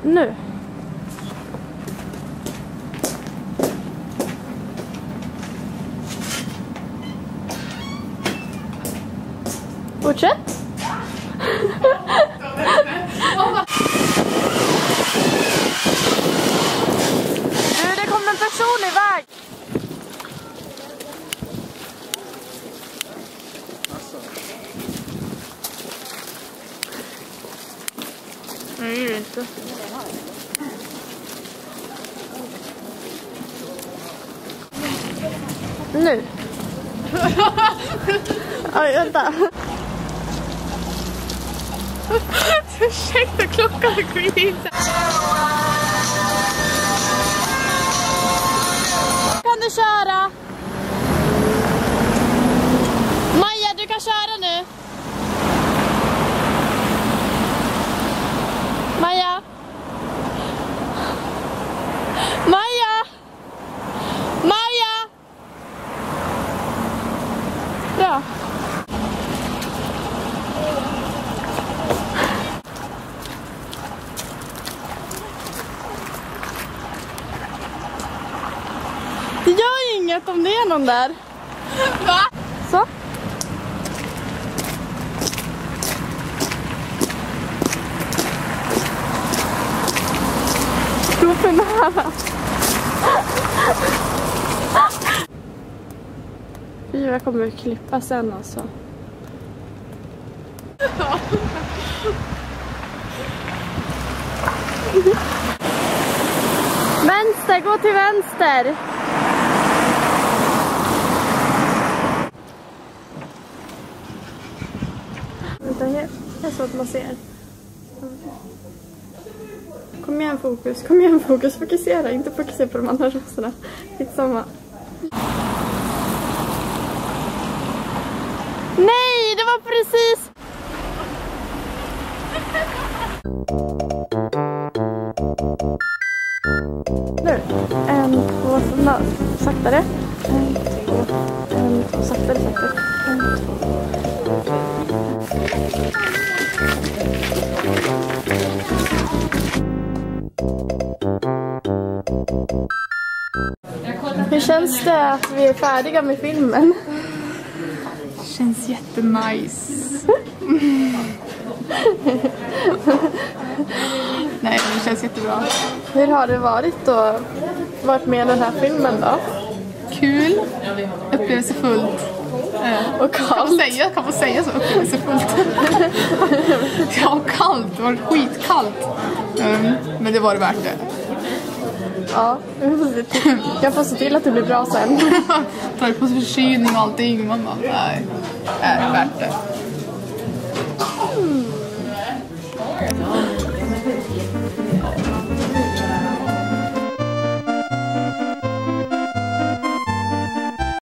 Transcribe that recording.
Nu. Fortsätt. Du, det kommer en person iväg. Nej, det är det inte. Nu. Oj, vänta. Ursäkta, klockan är skit. Kan du köra? Maja, du kan köra nu. Maja. Maja. Maja. Bra. Det gör ju inget om det är någon där. Va? Så. Gå för nära. Jag kommer att klippa sen alltså. Vänster, gå till vänster. Vänta, här är så att man ser. Kom igen fokus, fokusera, inte fokusera på de andra rosorna. Skitsamma. Nej, det var precis. Nu, 1, 2, sådana, saktare. 1, 2, 1, 2, saktare. 1, 2. Hur känns det att vi är färdiga med filmen? Känns jättenice. Nej, det känns jättebra. Hur har det varit då? Varit med i den här filmen då? Kul. Upplevelsefullt. Och kallt. Kan man säga så? Upplevelsefullt. Ja, kallt. Det var skitkallt. Men det var det värt det. Ja, jag får se till att det blir bra sen. Tar på förkylning och allting. Man bara, nej, är det värt det?